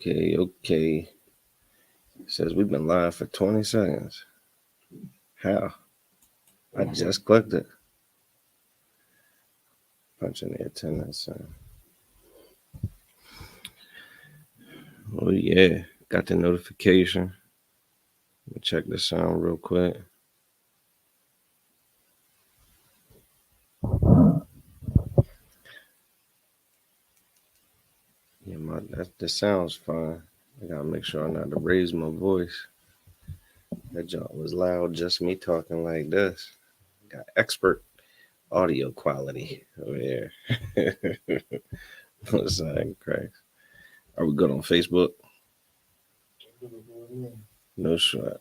Okay. It says we've been live for 20 seconds. How? I just clicked it. Punching the attendance. Oh, yeah. Got the notification. Let me check the sound real quick. Yeah, that sounds fine. I gotta make sure I not to raise my voice. That joint was loud, just me talking like this. Got expert audio quality over here. What's that, Craig? Are we good on Facebook? No sweat.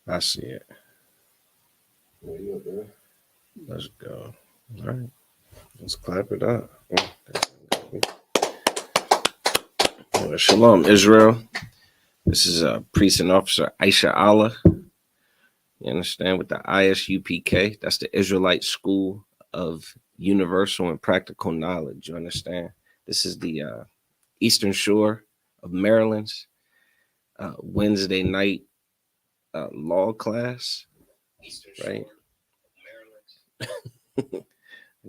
I see it. Let's go. All right. Let's clap it up. Well, shalom, Israel. This is Priest and Officer Aisha Allah. You understand? With the ISUPK. That's the Israelite School of Universal and Practical Knowledge. You understand? This is the Eastern Shore of Maryland's Wednesday night law class. Right? I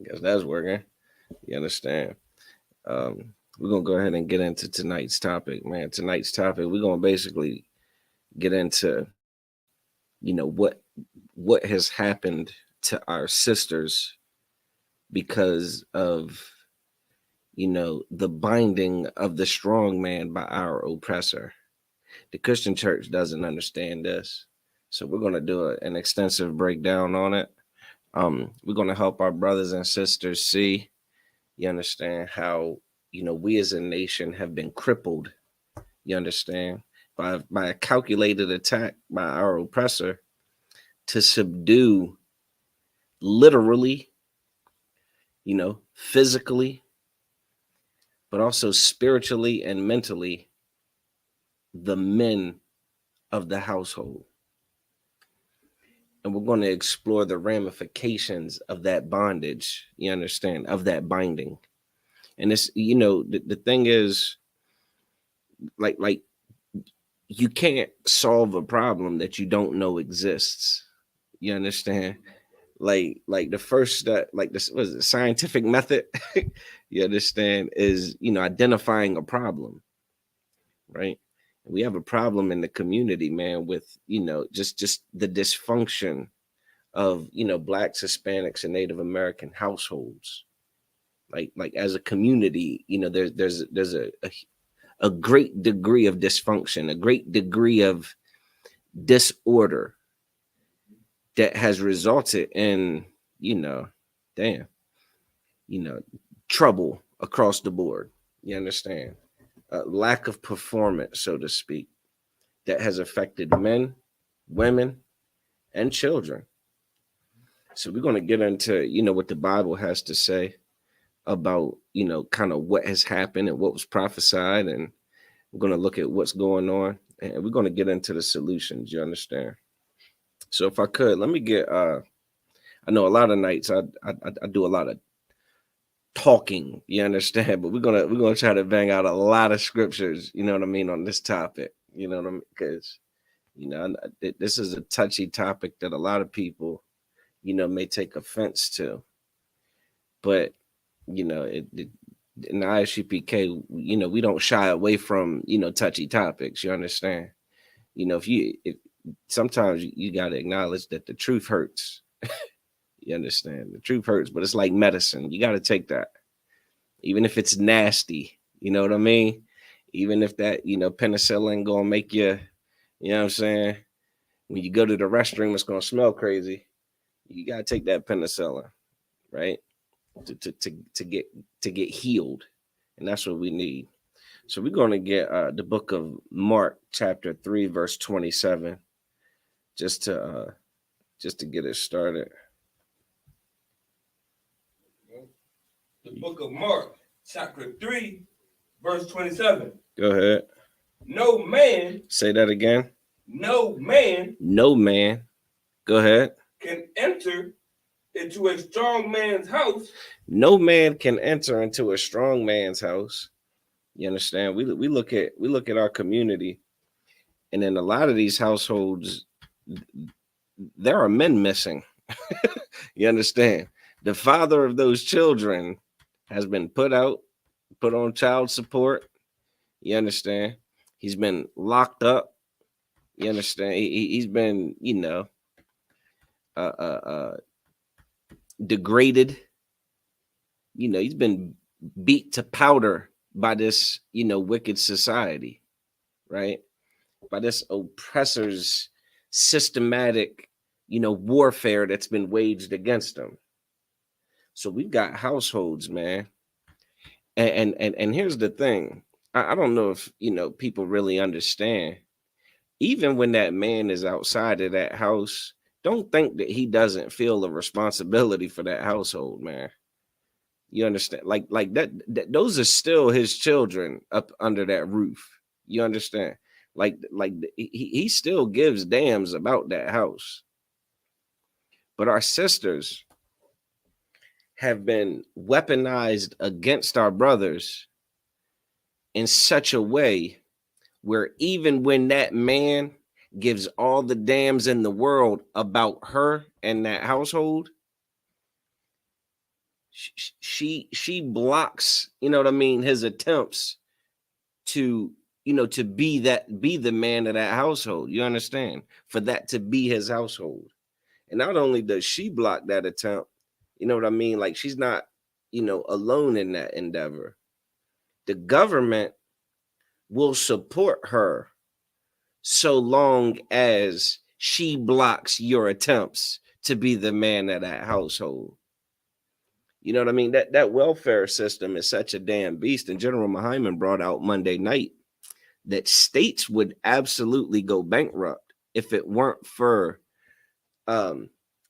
guess that's working. You understand? We're going to go ahead and get into tonight's topic, man. Tonight's topic, we're going to basically get into, what has happened to our sisters because of, the binding of the strong man by our oppressor. The Christian church doesn't understand this. So we're going to do an extensive breakdown on it. We're going to help our brothers and sisters see, you understand, how, we as a nation have been crippled, you understand, by a calculated attack by our oppressor to subdue literally, physically, but also spiritually and mentally the men of the household. And we're going to explore the ramifications of that bondage, you understand, of that binding. And it's, the thing is, like you can't solve a problem that you don't know exists. You understand? Like the first step, like this was the scientific method, you understand, is, identifying a problem, right? We have a problem in the community, man, with, just the dysfunction of, Blacks, Hispanics, and Native American households. Like as a community, there's a great degree of dysfunction, a great degree of disorder that has resulted in, trouble across the board. You understand? Lack of performance, so to speak, that has affected men, women, and children. So we're going to get into, what the Bible has to say about, kind of what has happened and what was prophesied. And we're going to look at what's going on, and we're going to get into the solutions. You understand? So if I could, let me get, I know a lot of nights I do a lot of talking, you understand, but we're gonna try to bang out a lot of scriptures, you know what I mean, on this topic, you know what I mean, because this is a touchy topic that a lot of people, may take offense to, but in the ISUPK, we don't shy away from, touchy topics. You understand? If sometimes you got to acknowledge that the truth hurts. You understand? The truth hurts, but it's like medicine. You got to take that, even if it's nasty. You know what I mean? Even if that, penicillin gonna make you, you know what I'm saying? When you go to the restroom, it's gonna smell crazy. You gotta take that penicillin, right? To get healed, and that's what we need. So we're gonna get the book of Mark, chapter 3, verse 27, just to get it started. The book of Mark, chapter 3, verse 27. Go ahead. No man. Say that again. No man. No man. Go ahead. Can enter into a strong man's house. No man can enter into a strong man's house. You understand? We look at our community, and in a lot of these households, there are men missing. You understand? The father of those children has been put on child support. You understand? He's been locked up. You understand? He's been, uh, uh, uh, degraded. He's been beat to powder by this, wicked society, right? By this oppressor's systematic, warfare that's been waged against them. So we've got households, man. And here's the thing. I don't know if people really understand. Even when that man is outside of that house, don't think that he doesn't feel a responsibility for that household, man. You understand? Like that those are still his children up under that roof. You understand? He still gives damns about that house. But our sisters have been weaponized against our brothers in such a way where even when that man gives all the damns in the world about her and that household, she blocks, his attempts to to be the man of that household. You understand? For that to be his household. And not only does she block that attempt, like she's not alone in that endeavor. The government will support her so long as she blocks your attempts to be the man of that household. You know what I mean? That welfare system is such a damn beast. And General Mahaiman brought out Monday night that states would absolutely go bankrupt if it weren't for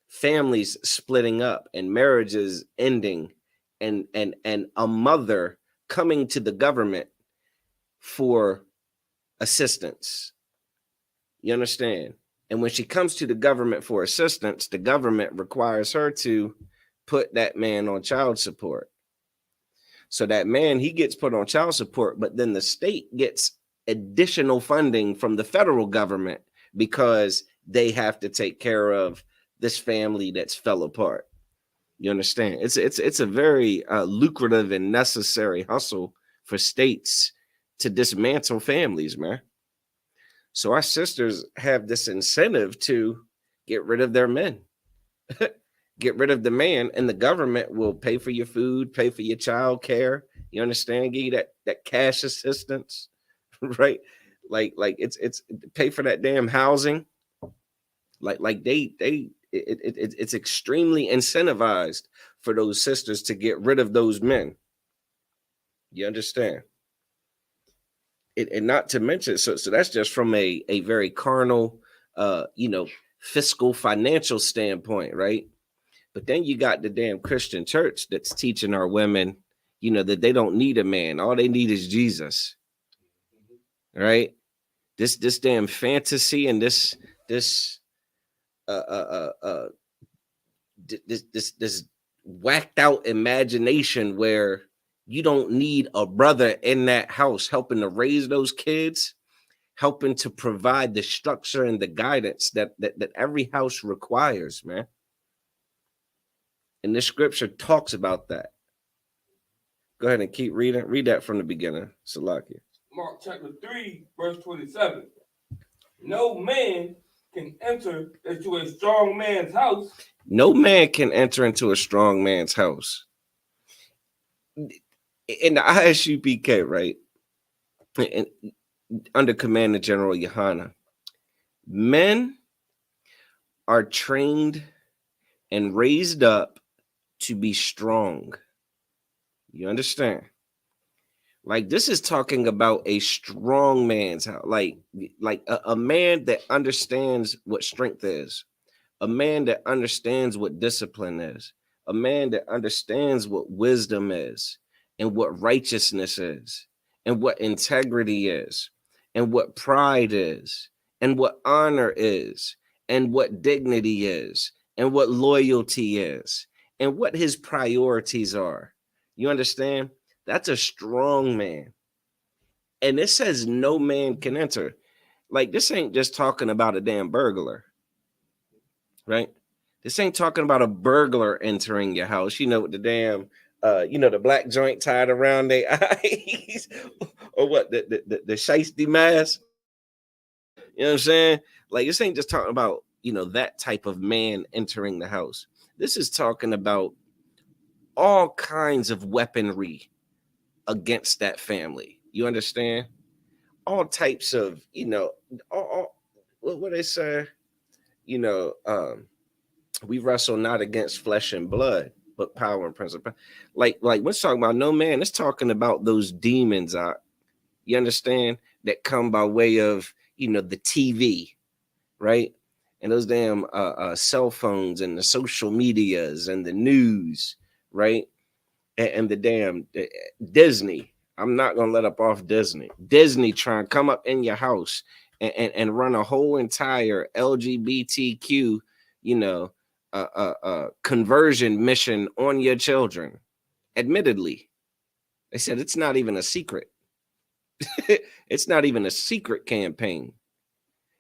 families splitting up and marriages ending, and a mother coming to the government for assistance. You understand? And when she comes to the government for assistance, the government requires her to put that man on child support. So that man, he gets put on child support, but then the state gets additional funding from the federal government because they have to take care of this family that's fell apart. You understand? It's a very lucrative and necessary hustle for states to dismantle families, man. So our sisters have this incentive to get rid of their men, get rid of the man, and the government will pay for your food, pay for your child care. You understand? Give you that cash assistance, right? Like it's pay for that damn housing. It's extremely incentivized for those sisters to get rid of those men. You understand? And not to mention, so that's just from a very carnal, fiscal financial standpoint, right? But then you got the damn Christian church that's teaching our women, that they don't need a man. All they need is Jesus, right? This damn fantasy and this whacked out imagination where you don't need a brother in that house helping to raise those kids, helping to provide the structure and the guidance that every house requires, man. And the scripture talks about that. Go ahead and keep reading. Read that from the beginning, Salakia. Mark chapter 3, verse 27. No man can enter into a strong man's house. No man can enter into a strong man's house. In the ISUPK, right? And under Commander General Yohana, men are trained and raised up to be strong. You understand? Like this is talking about a strong man's house, like a man that understands what strength is, a man that understands what discipline is, a man that understands what wisdom is, and what righteousness is, and what integrity is, and what pride is, and what honor is, and what dignity is, and what loyalty is, and what his priorities are. You understand? That's a strong man. And it says no man can enter. Like, this ain't just talking about a damn burglar, right? This ain't talking about a burglar entering your house, with the damn the black joint tied around their eyes, or what, the shiesty mask. You know what I'm saying? Like, this ain't just talking about, that type of man entering the house. This is talking about all kinds of weaponry against that family. You understand? All types of, what they say, you know, um, we wrestle not against flesh and blood, but power and principle. Like we're talking about no man, it's talking about those demons out. You understand? That come by way of, the TV, right? And those damn cell phones and the social medias and the news, right? And the damn Disney. I'm not gonna let up off Disney. Disney trying to come up in your house and run a whole entire LGBTQ, conversion mission on your children. Admittedly, they said it's not even a secret. It's not even a secret campaign.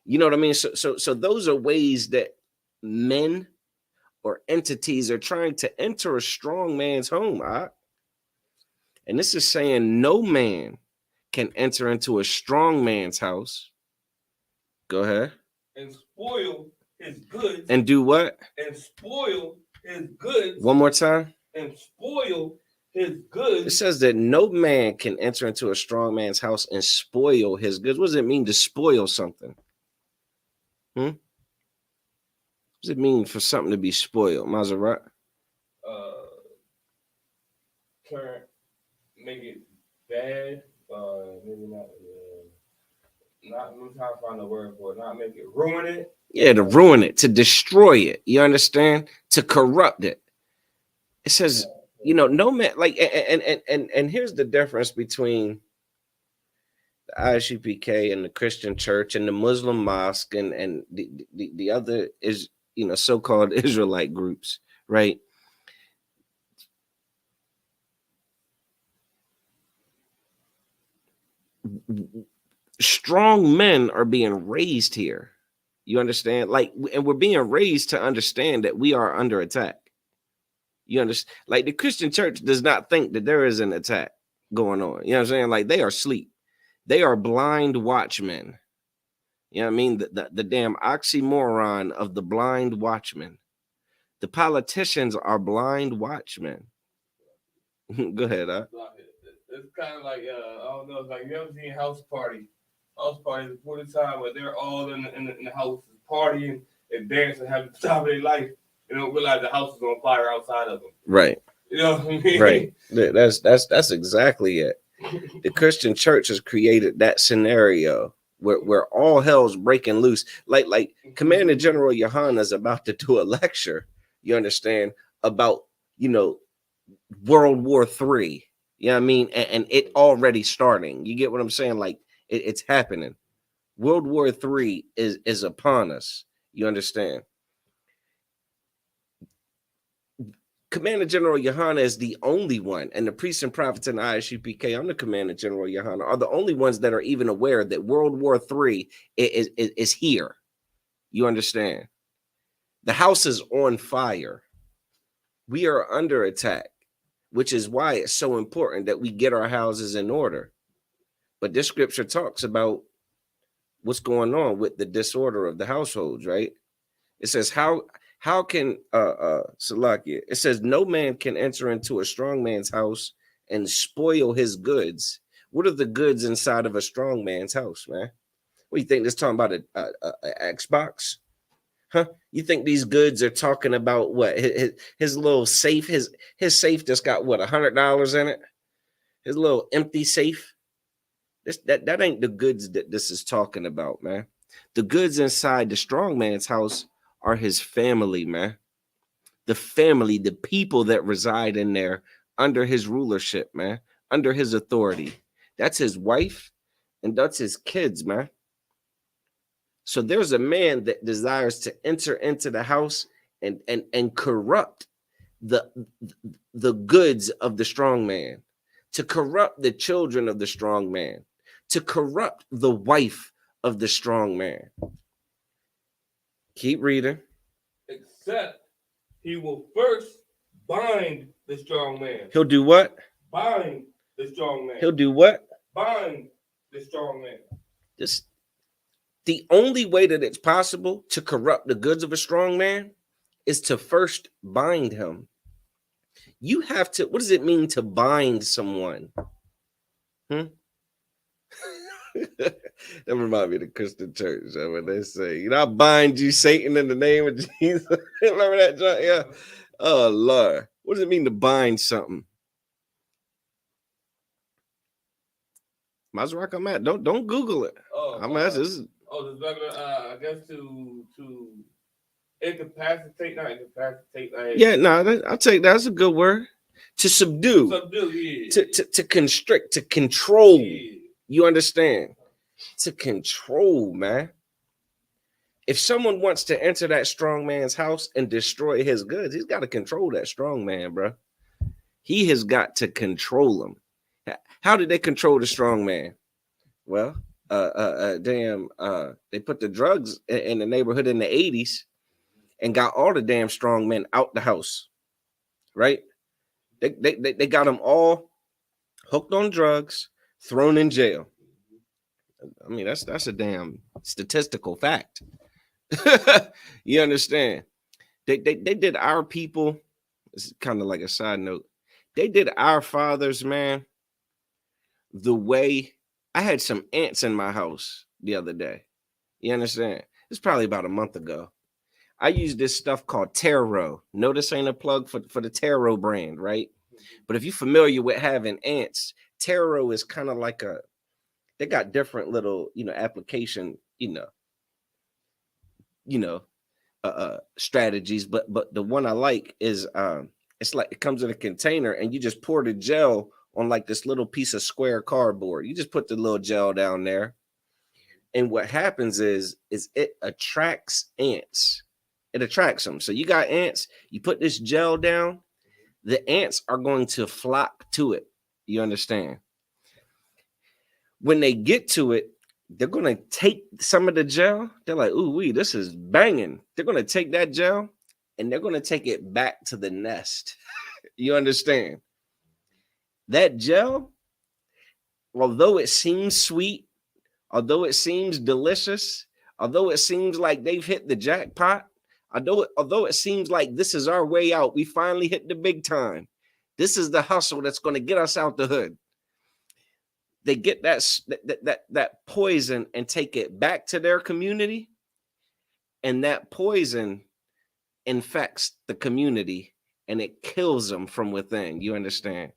You know what I mean? So those are ways that men or entities are trying to enter a strong man's home. And this is saying no man can enter into a strong man's house. Go ahead. And spoil his goods. And do what? And spoil his goods. One more time. And spoil his goods. It says that no man can enter into a strong man's house and spoil his goods. What does it mean to spoil something? What does it mean for something to be spoiled, Maserat? Make it bad. Maybe not. I'm trying to find a word for it. Not make it, ruin it. Yeah, to ruin it, to destroy it. You understand? To corrupt it. It says, no man, like, and here's the difference between the ISUPK and the Christian church and the Muslim mosque and the other is, so-called Israelite groups, right? Strong men are being raised here. You understand? Like, and we're being raised to understand that we are under attack. You understand? Like, the Christian church does not think that there is an attack going on. You know what I'm saying? Like, they are asleep. They are blind watchmen. You know what I mean? The damn oxymoron of the blind watchman. The politicians are blind watchmen. Go ahead, It's kind of like, I don't know, it's like, you ever seen House Party? House Party is for the time where they're all in the house partying and dancing, having the time of their life. They don't realize the house is on fire outside of them. Right. You know what I mean? Right. That's exactly it. The Christian church has created that scenario where all hell's breaking loose. Like Commander General Yohana is about to do a lecture, you understand, about, World War III. You know what I mean? And it already starting. You get what I'm saying? Like, it's happening. World War III is upon us. You understand? Commander General Yohana is the only one, and the priests and prophets in the ISUPK, I'm the Commander General Yohana, are the only ones that are even aware that World War III is here. You understand? The house is on fire. We are under attack, which is why it's so important that we get our houses in order. But this scripture talks about what's going on with the disorder of the households, right? It says, how can Salakia? It says no man can enter into a strong man's house and spoil his goods. What are the goods inside of a strong man's house, man? What do you think? This talking about a Xbox? Huh? You think these goods are talking about what? His little safe, his safe just got what, $100 in it? His little empty safe. That ain't the goods that this is talking about, man. The goods inside the strong man's house are his family, man. The family, the people that reside in there under his rulership, man, under his authority. That's his wife and that's his kids, man. So there's a man that desires to enter into the house and corrupt the goods of the strong man, to corrupt the children of the strong man, to corrupt the wife of the strong man. Keep reading. Except he will first bind the strong man. He'll do what? Bind the strong man. He'll do what? Bind the strong man. This, the only way that it's possible to corrupt the goods of a strong man is to first bind him. You have to, what does it mean to bind someone? That reminds me of the Christian church, when they say, I bind you, Satan, in the name of Jesus. Remember that, John? Yeah. Oh, Lord. What does it mean to bind something? Maserati, I'm at. Don't Google it. I'm at this. This regular, I guess to incapacitate, not incapacitate. Yeah, no, I'll take that. That's a good word. To subdue. Subdue, yeah. To constrict, to control. Yeah. You understand? To control, man. If someone wants to enter that strong man's house and destroy his goods, he's got to control that strong man, bro. He has got to control him. How did they control the strong man? Well, they put the drugs in the neighborhood in the 80s and got all the damn strong men out the house, right? They got them all hooked on drugs, thrown in jail. I mean, that's a damn statistical fact. You understand? They did our people. This is kind of like a side note. They did our fathers, man, the way I had some ants in my house the other day. You understand? It's probably about a month ago. I used this stuff called Taro. No, this ain't a plug for the Taro brand, right? But if you're familiar with having ants, Taro is kind of like they got different little, application, strategies. But the one I like is it's like it comes in a container and you just pour the gel on like this little piece of square cardboard. You just put the little gel down there. And what happens is it attracts ants. It attracts them. So you got ants, you put this gel down, the ants are going to flock to it. You understand? When they get to it, they're going to take some of the gel. They're like, ooh, this is banging. They're going to take that gel and they're going to take it back to the nest. You understand? That gel, although it seems sweet, although it seems delicious, although it seems like they've hit the jackpot, although it seems like this is our way out, we finally hit the big time. This is the hustle that's going to get us out the hood. They get that poison and take it back to their community, and that poison infects the community and it kills them from within. You understand?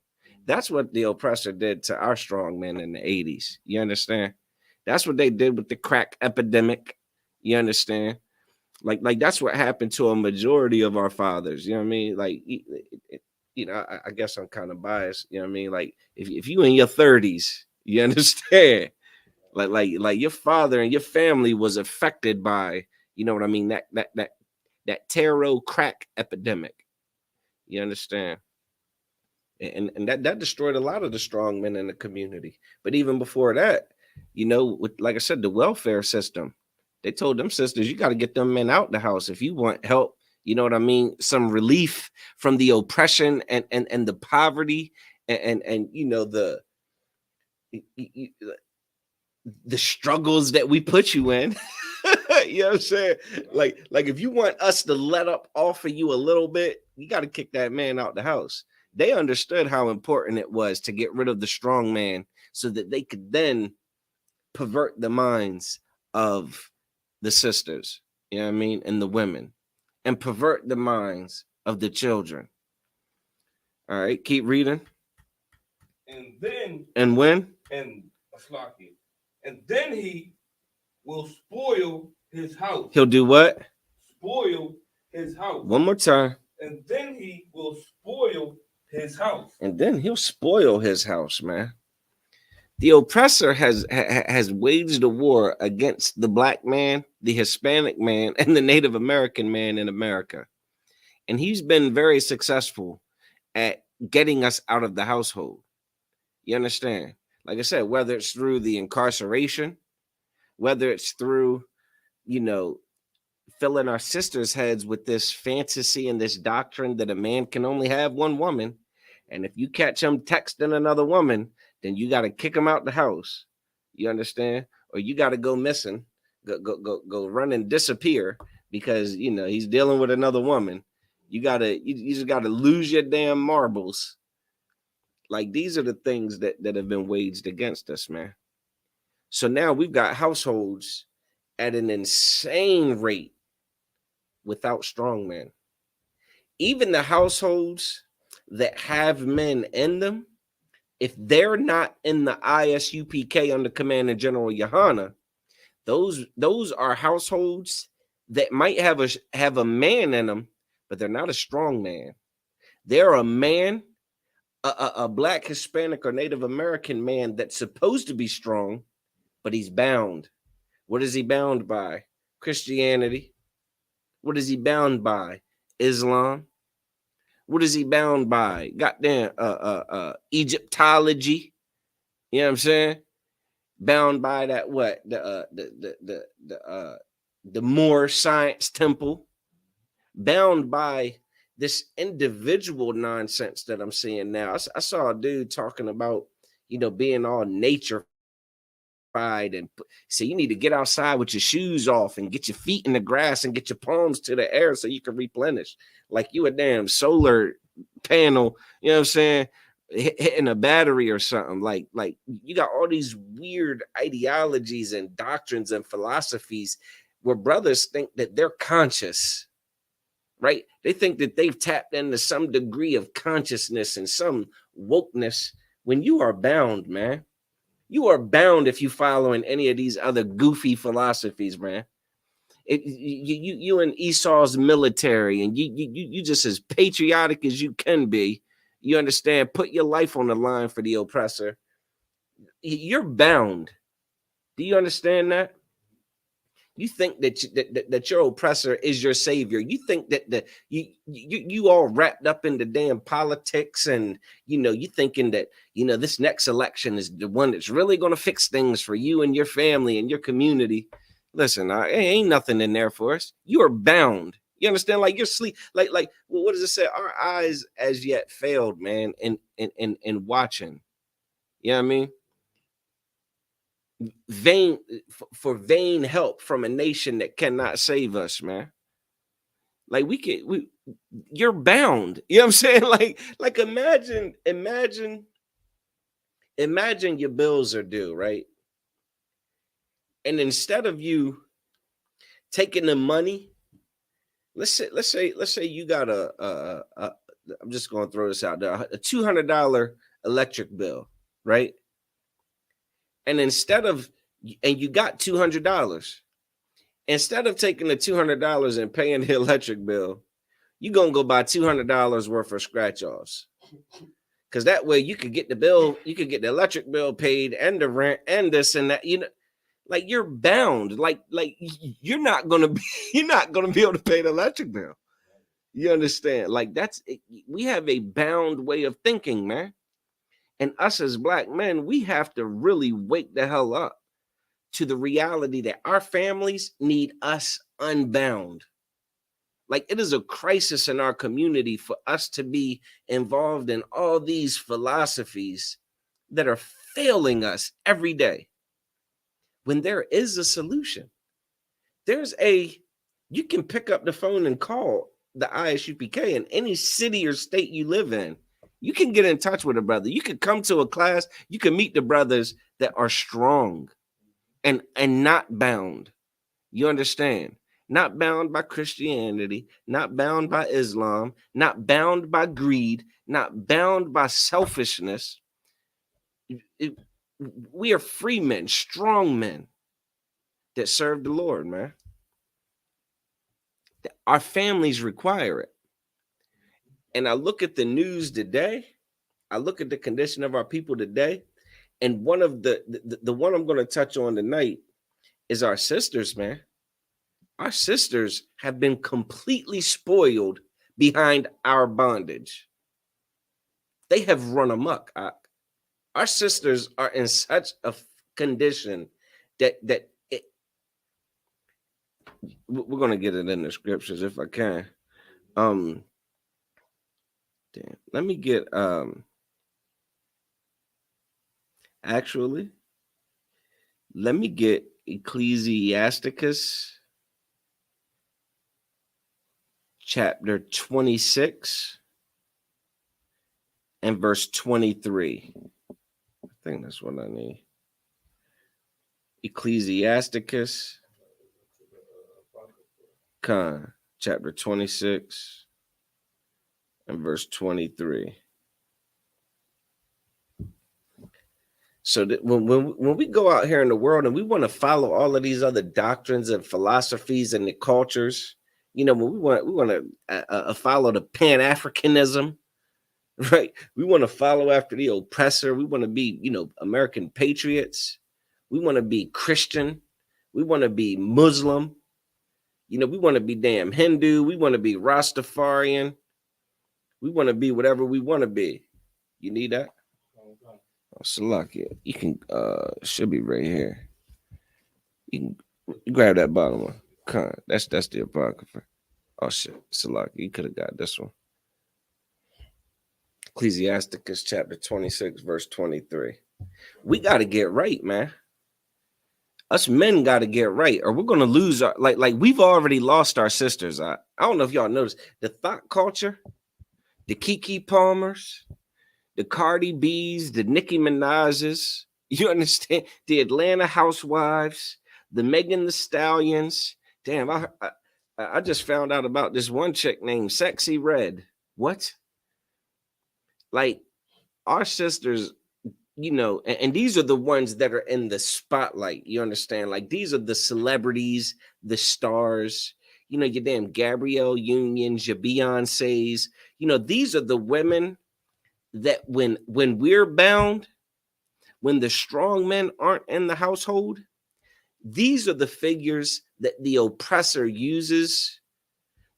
That's what the oppressor did to our strong men in the 80s. You understand? That's what they did with the crack epidemic. You understand? Like that's what happened to a majority of our fathers. You know what I mean? Like, I guess I'm kind of biased. You know what I mean? Like if you in your 30s, you understand? Like your father and your family was affected by, you know what I mean? That Taro crack epidemic. You understand? And that destroyed a lot of the strong men in the community. But even before that, with, like I said, the welfare system, they told them sisters, you got to get them men out the house if you want help. You know what I mean? Some relief from the oppression and the poverty and the struggles that we put you in. You know what I'm saying? Like if you want us to let up off of you a little bit, you got to kick that man out the house. They understood how important it was to get rid of the strong man so that they could then pervert the minds of the sisters, you know what I mean, and the women, and pervert the minds of the children. All right, keep reading. And then then he will spoil his house. He'll do what? Spoil his house. One more time. And then he will spoil his house. And then he'll spoil his house, man. The oppressor has waged a war against the black man, the Hispanic man, and the Native American man in America. And he's been very successful at getting us out of the household. You understand? Like I said, whether it's through the incarceration, whether it's through, you know, filling our sisters' heads with this fantasy and this doctrine that a man can only have one woman. And if you catch him texting another woman, then you got to kick him out the house. You understand? Or you got to go missing, go run and disappear because, you know, he's dealing with another woman. You just got to lose your damn marbles. Like, these are the things that have been waged against us, man. So now we've got households at an insane rate without strong men. Even the households that have men in them, if they're not in the ISUPK under Commander General Yohana, those are households that might have a man in them, but they're not a strong man. They're a man, a Black, Hispanic, or Native American man that's supposed to be strong, but he's bound. What is he bound by? Christianity. What is he bound by? Islam. What is he bound by? Goddamn Egyptology. You know what I'm saying? Bound by that what? The Moore Science Temple. Bound by this individual nonsense that I'm seeing now. I saw a dude talking about, you know, being all nature and say you need to get outside with your shoes off and get your feet in the grass and get your palms to the air so you can replenish like you a damn solar panel, you know what I'm saying, hitting a battery or something. Like you got all these weird ideologies and doctrines and philosophies where brothers think that they're conscious, right? They think that they've tapped into some degree of consciousness and some wokeness when you are bound, man. You are bound if you follow in any of these other goofy philosophies, man. You in Esau's military, and you just as patriotic as you can be. You understand? Put your life on the line for the oppressor. You're bound. Do you understand that? You think that your oppressor is your savior. You think that you all wrapped up in the damn politics, and you know you thinking that you know this next election is the one that's really going to fix things for you and your family and your community. Listen, ain't nothing in there for us. You are bound. You understand? Like you're sleep. Like well, what does it say? Our eyes as yet failed, man. In watching. You know what I mean? Vain for vain help from a nation that cannot save us, man. Like you're bound. You know what I'm saying? Like imagine your bills are due, right? And instead of you taking the money, let's say you got I'm just gonna throw this out there, a $200 electric bill, right? And you got $200. Instead of taking the $200 and paying the electric bill, you're gonna go buy $200 worth of scratch offs. Because that way you could get the bill, you could get the electric bill paid and the rent and this and that. You know, like you're bound. Like you're not gonna be able to pay the electric bill. You understand? Like we have a bound way of thinking, man. And us as Black men, we have to really wake the hell up to the reality that our families need us unbound. Like it is a crisis in our community for us to be involved in all these philosophies that are failing us every day. When there is a solution, you can pick up the phone and call the ISUPK in any city or state you live in. You can get in touch with a brother. You can come to a class. You can meet the brothers that are strong and not bound. You understand? Not bound by Christianity, not bound by Islam, not bound by greed, not bound by selfishness. We are free men, strong men that serve the Lord, man. Our families require it. And I look at the news today, I look at the condition of our people today, and one of the one I'm going to touch on tonight is our sisters, man. Our sisters have been completely spoiled behind our bondage. They have run amok. Our sisters are in such a condition that we're gonna get it in the scriptures if I can. Damn. Let me get actually. Let me get Ecclesiasticus chapter 26 and verse 23. I think that's what I need. Ecclesiasticus chapter 26 and verse 23. So that when we go out here in the world and we want to follow all of these other doctrines and philosophies and the cultures, you know, when we want to follow the Pan-Africanism, right? We want to follow after the oppressor. We want to be, you know, American patriots. We want to be Christian. We want to be Muslim. You know, we want to be damn Hindu. We want to be Rastafarian. We want to be whatever we want to be. You need that? Oh, Salakia, you can should be right here. You can grab that bottom one. That's the apocrypha. Oh shit, Salakia, you could have got this one. Ecclesiasticus chapter 26, verse 23. We got to get right, man. Us men got to get right, or we're gonna lose our like we've already lost our sisters. I don't know if y'all noticed the thought culture, the Kiki Palmers, the Cardi B's, the Nicki Minaj's, you understand? The Atlanta Housewives, the Megan Thee Stallions. Damn, I just found out about this one chick named Sexy Red. What? Like our sisters, you know, and these are the ones that are in the spotlight. You understand? Like these are the celebrities, the stars. You know, your damn Gabrielle Unions, your Beyonces. You know, these are the women that when we're bound, when the strong men aren't in the household, these are the figures that the oppressor uses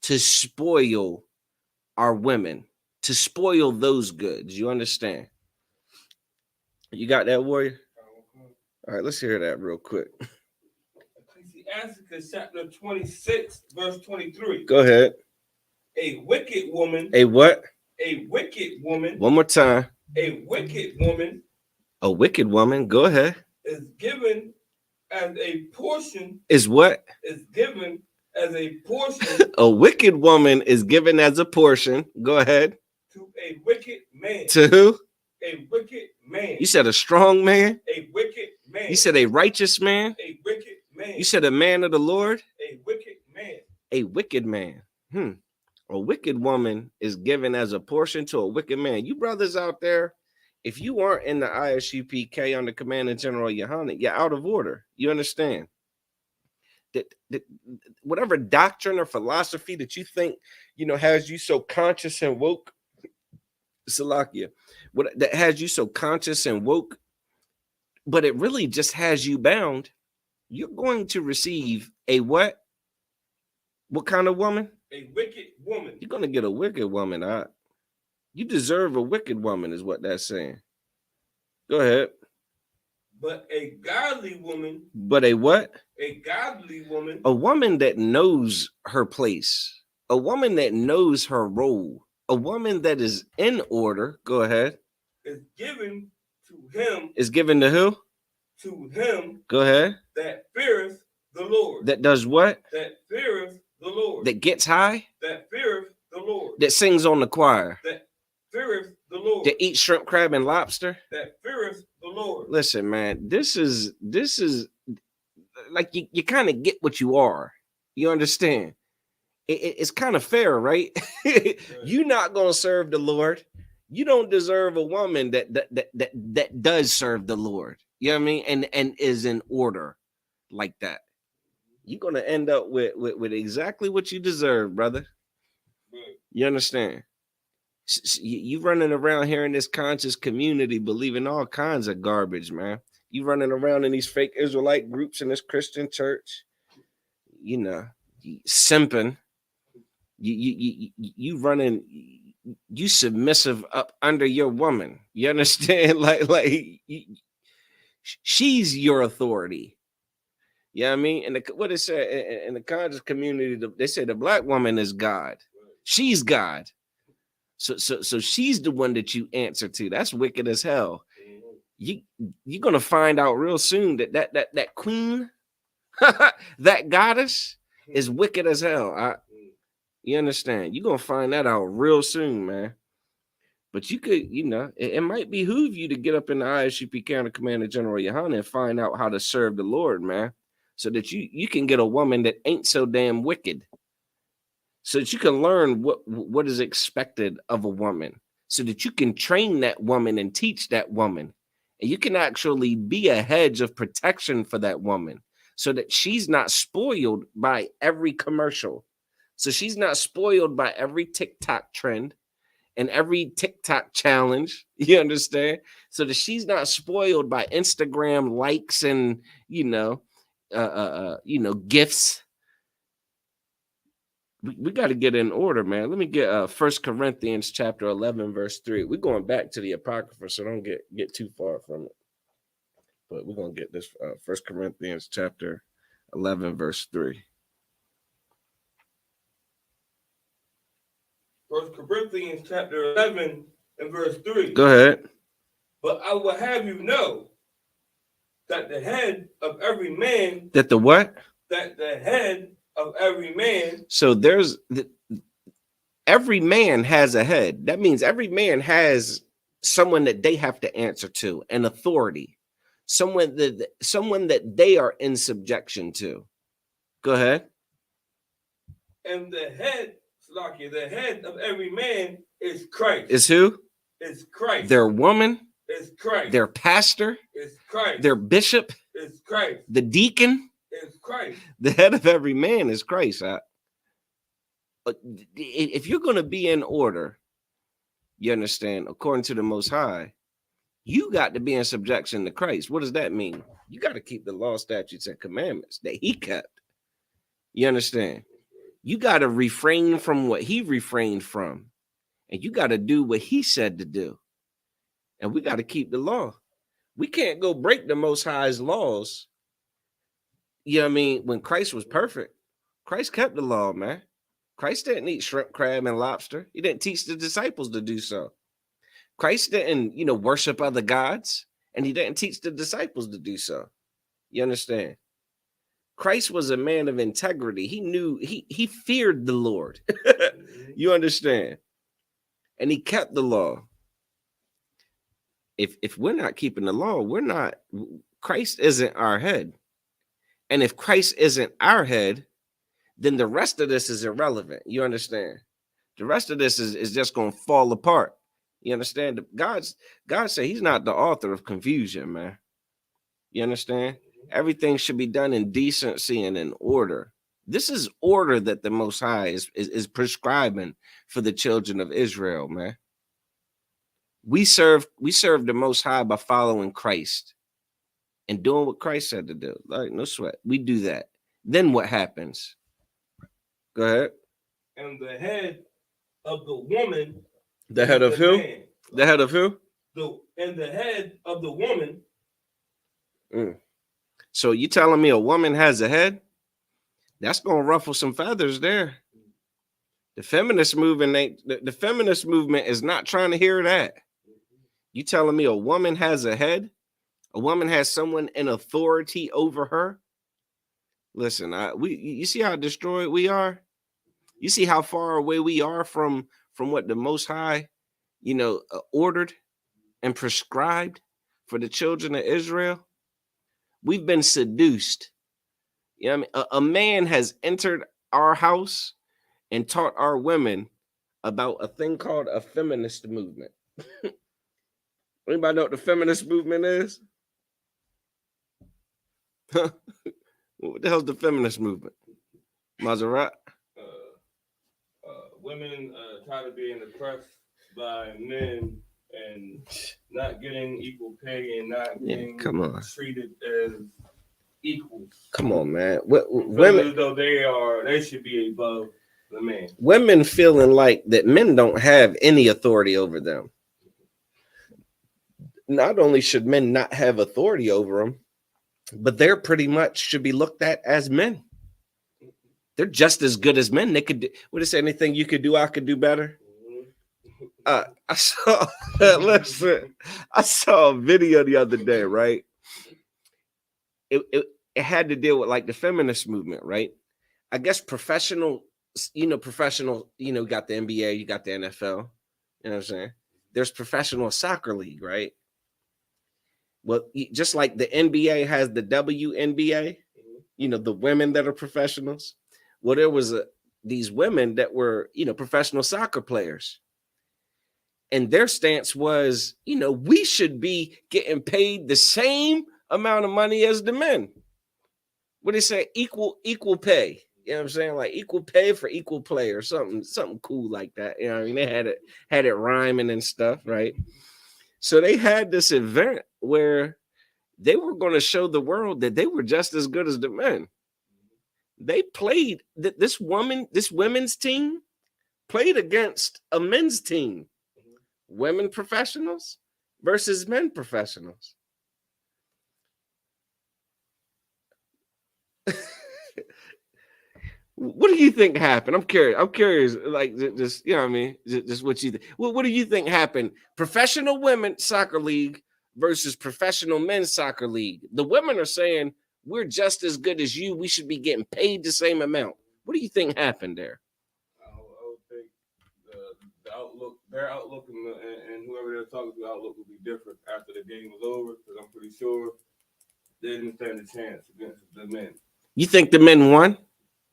to spoil our women, to spoil those goods. You understand? You got that, warrior? All right, let's hear that real quick. Ecclesiasticus chapter 26, verse 23. Go ahead. A wicked woman. A what? A wicked woman. One more time. A wicked woman. A wicked woman. Go ahead. Is given as a portion. Is what? Is given as a portion. A wicked woman is given as a portion. Go ahead. To a wicked man. To who? A wicked man. You said a strong man? A wicked man. You said a righteous man? A wicked man. You said a man of the Lord? A wicked man. A wicked man. A wicked woman is given as a portion to a wicked man. You brothers out there, if you aren't in the ISUPK under Commander General Yohanan, you're out of order. You understand? That whatever doctrine or philosophy that you think, you know, has you so conscious and woke, Salakia, that has you so conscious and woke, but it really just has you bound, you're going to receive a what? What kind of woman? A wicked woman. You're going to get a wicked woman. You deserve a wicked woman is what that's saying. Go ahead. But a godly woman. But a what? A godly woman. A woman that knows her place. A woman that knows her role. A woman that is in order. Go ahead. Is given to him. Is given to who? To him. Go ahead. That feareth the Lord. That does what? That feareth the Lord. That gets high? That feareth the Lord. That sings on the choir. That feareth the Lord. That eats shrimp, crab, and lobster? That feareth the Lord. Listen, man, this is like you kind of get what you are. You understand? It's kind of fair, right? You're not gonna serve the Lord. You don't deserve a woman that does serve the Lord. You know what I mean? And is in order like that. You're gonna end up with exactly what you deserve, brother. You understand? You running around here in this conscious community believing all kinds of garbage, man. You running around in these fake Israelite groups in this Christian church, you know, simping. You running, you submissive up under your woman. You understand? She's your authority. You know what I mean? And what it said in the conscious community, they say the black woman is God. She's God. So she's the one that you answer to. That's wicked as hell. You're gonna find out real soon that queen, that goddess, is wicked as hell. You understand? You're gonna find that out real soon, man. But you could, it might behoove you to get up in the ISUPK County Commander General Yohana and find out how to serve the Lord, man, so that you can get a woman that ain't so damn wicked, so that you can learn what is expected of a woman, so that you can train that woman and teach that woman, and you can actually be a hedge of protection for that woman, so that she's not spoiled by every commercial, so she's not spoiled by every TikTok trend and every TikTok challenge, you understand? So that she's not spoiled by Instagram likes and, gifts. We got to get in order, man. Let me get 1 Corinthians chapter 11, verse 3. We're going back to the Apocrypha, so don't get too far from it. But we're going to get this 1 Corinthians chapter 11, verse 3. 1 Corinthians chapter 11 and verse 3. Go ahead. But I will have you know that the head of every man. That the what? That the head of every man. So every man has a head. That means every man has someone that they have to answer to, an authority, someone that they are in subjection to. Go ahead. And the head of every man is Christ. Is who? It's Christ. Their woman. It's Christ. Their pastor. It's Christ. Their bishop. It's Christ. The deacon. It's Christ. The head of every man is Christ. If you're going to be in order, you understand, according to the Most High, you got to be in subjection to Christ. What does that mean? You got to keep the law, statutes, and commandments that he kept. You understand? You got to refrain from what he refrained from. And you got to do what he said to do. And we got to keep the law. We can't go break the Most High's laws. You know what I mean? When Christ was perfect, Christ kept the law, man. Christ didn't eat shrimp, crab, and lobster. He didn't teach the disciples to do so. Christ didn't, worship other gods, and he didn't teach the disciples to do so. You understand? Christ was a man of integrity. He knew, he feared the Lord. You understand? And he kept the law. If we're not keeping the law, Christ isn't our head. And if Christ isn't our head, then the rest of this is irrelevant. You understand? The rest of this is just going to fall apart. You understand? God said he's not the author of confusion, man. You understand? Everything should be done in decency and in order. This is order that the Most High is prescribing for the children of Israel, man. We serve the Most High by following Christ and doing what Christ said to do. Like, no sweat. We do that. Then what happens? Go ahead. And the head of the woman. The head of who? Man. The head of who? And the head of the woman. So you telling me a woman has a head? That's gonna ruffle some feathers there. The feminist movement is not trying to hear that. You telling me a woman has a head? A woman has someone in authority over her? Listen, you see how destroyed we are? You see how far away we are from what the Most High, ordered and prescribed for the children of Israel? We've been seduced. You know what I mean? A man has entered our house and taught our women about a thing called a feminist movement. Anybody know what the feminist movement is? What the hell's the feminist movement? Maserati? Women try to be oppressed by men and not getting equal pay and not being treated as equals. Come on, man. Women, as though they should be above The man. Women feeling like that men don't have any authority over them. Not only should men not have authority over them, but they're pretty much should be looked at as men. They're just as good as men. They could do, would it say anything you could do, I could do better? I saw listen, I saw a video the other day, right? It had to deal with like the feminist movement, right? I guess professional, professional, you got the NBA, you got the NFL, you know what I'm saying? There's professional soccer league, right? Well, just like the NBA has the WNBA, the women that are professionals. Well, there was these women that were, professional soccer players. And their stance was, we should be getting paid the same amount of money as the men. What do they say? Equal pay. You know what I'm saying? Like equal pay for equal play or something cool like that. You know what I mean? They had it rhyming and stuff, right? So they had this event where they were going to show the world that they were just as good as the men. They played this women's team played against a men's team, women professionals versus men professionals. What do you think happened? I'm curious, like just what I mean, just what you think. What do you think happened? Professional women soccer league versus professional men's soccer league. The women are saying we're just as good as you. We should be getting paid the same amount. What do you think happened there? I would think the outlook, their outlook, and whoever they're talking to, outlook would be different after the game was over. Because I'm pretty sure they didn't stand a chance against the men. You think the men won?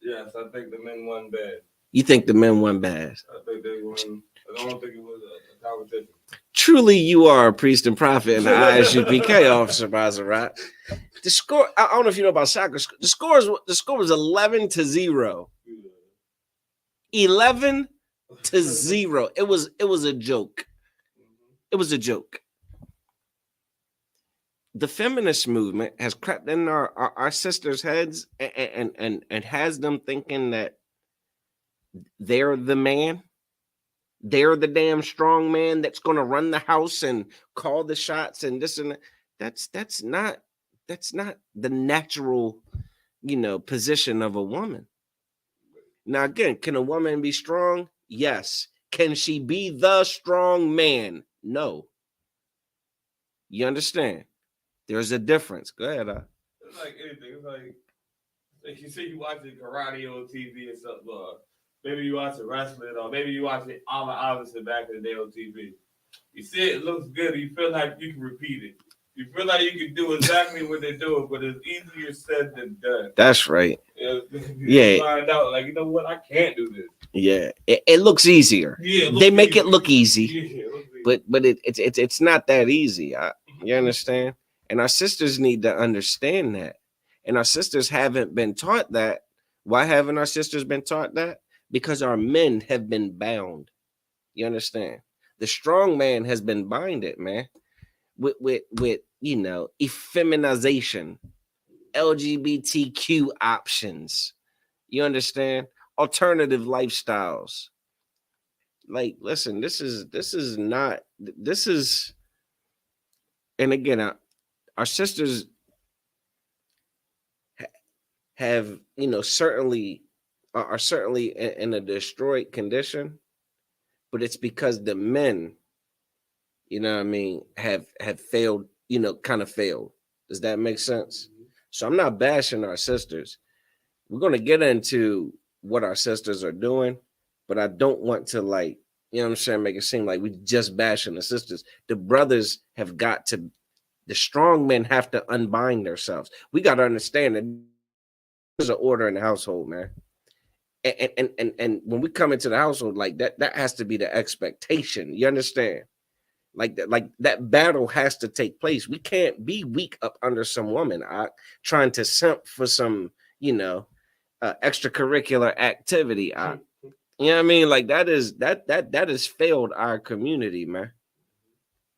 Yes, I think the men won bad. You think the men won bad? I think they won. I don't think it was a competition. Truly, you are a priest and prophet and the ISUPK officer, Bazarat. The score, I don't know if you know about soccer. The score was 11-0. 11-0. It was a joke. It was a joke. The feminist movement has crept in our sisters' heads and has them thinking that they're the man. They're the damn strong man that's going to run the house and call the shots and this and that. That's not the natural, position of a woman. Now, again, can a woman be strong? Yes. Can she be the strong man? No. You understand? There's a difference. Go ahead. It's like anything. It's like you see, you watching karate on TV and stuff. Maybe you watch it wrestling, or maybe you watch it all the opposite back in the day on TV. You see it looks good, you feel like you can repeat it. You feel like you can do exactly what they're doing, but it's easier said than done. That's right. You find out, like, you know what, I can't do this. Yeah, it looks easier. Yeah, they make it look easy, but it's not that easy. You understand? And our sisters need to understand that. And our sisters haven't been taught that. Why haven't our sisters been taught that? Because our men have been bound. You understand? The strong man has been binded, man, with effeminization, LGBTQ options. You understand? Alternative lifestyles. Like, listen, this is not, and again, our sisters have, certainly are certainly in a destroyed condition, but it's because the men, have failed, kind of failed. Does that make sense? So I'm not bashing our sisters. We're going to get into what our sisters are doing, but I don't want to, like, make it seem like we just bashing the sisters. The brothers have got to, the strong men have to unbind themselves. We got to understand that there's an order in the household, man. And when we come into the household, like that has to be the expectation. You understand? Like that battle has to take place. We can't be weak up under some woman trying to simp for some, extracurricular activity. You know what I mean? Like that has failed our community, man.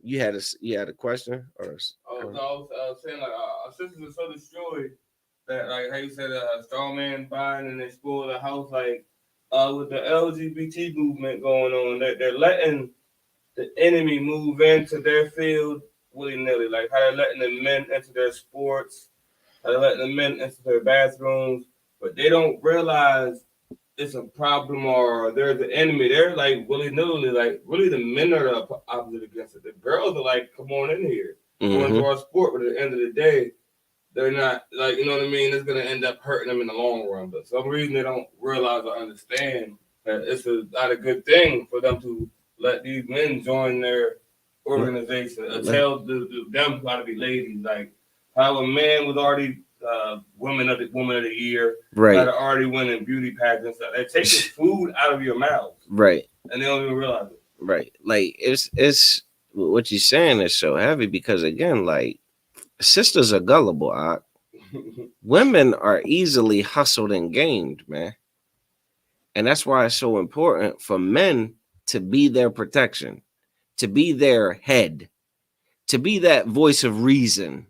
You had a question or? No, I was saying, like, our sisters are so destroyed that, like, how you said, a strong man buying and they spoil the house. Like, with the LGBT movement going on, they're letting the enemy move into their field willy nilly. Like how they're letting the men into their sports, how they're letting the men into their bathrooms, but they don't realize it's a problem or there's an enemy. They're like willy nilly, like really the men are the opposite against it. The girls are like, come on in here, go into our sport. But at the end of the day, they're not like, you know what I mean? It's gonna end up hurting them in the long run. But for some reason they don't realize or understand that it's not a good thing for them to let these men join their organization or tell them how to be ladies. Like how a man was already woman of the year, Right. that are already winning beauty pageants. They're taking food out of your mouth, Right. and they don't even realize it. Right. Like it's what you're saying is so heavy because again, like sisters are gullible. Women are easily hustled and gamed, man. And that's why it's so important for men to be their protection, to be their head, to be that voice of reason.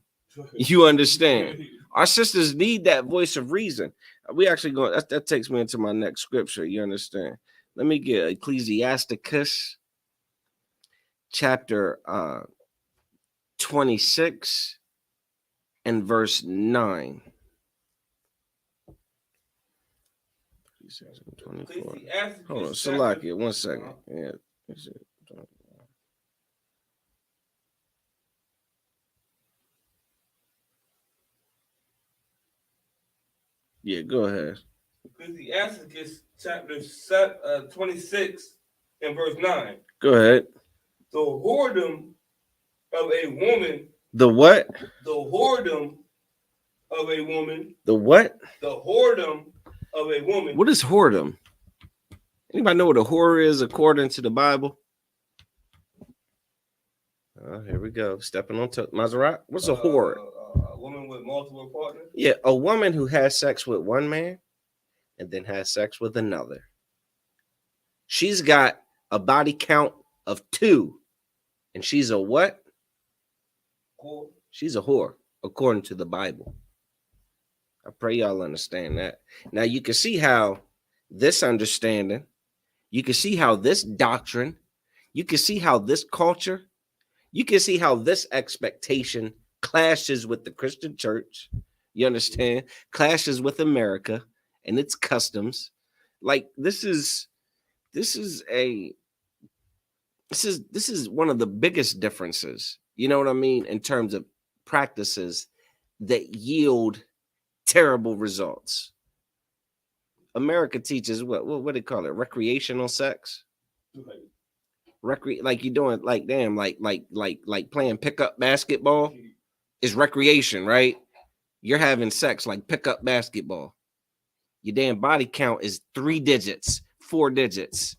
You understand? Our sisters need that voice of reason. We actually going that takes me into my next scripture. You understand? Let me get Ecclesiasticus chapter 26 and verse 9. 24. Hold on, Salakia, 1 second. Yeah. Yeah, go ahead. Ecclesiasticus chapter 26 and verse 9. Go ahead. The whoredom of a woman. The what? The whoredom of a woman. The what? The whoredom of a woman. What is whoredom? Anybody know what a whore is according to the Bible? Here we go. Stepping on Maserati. What's a whore? A woman with multiple partners? Yeah, a woman who has sex with one man and then has sex with another. She's got a body count of 2. And she's a what? Whore. She's a whore, according to the Bible. I pray y'all understand that. Now you can see how this understanding, you can see how this doctrine, you can see how this culture, you can see how this expectation clashes with the Christian church. You understand? Clashes with America and its customs. Like this is one of the biggest differences. You know what I mean? In terms of practices that yield terrible results. America teaches what do they call it? Recreational sex. Like you're doing like damn like playing pickup basketball is recreation, right? You're having sex like pickup basketball. Your damn body count is 3 digits, 4 digits.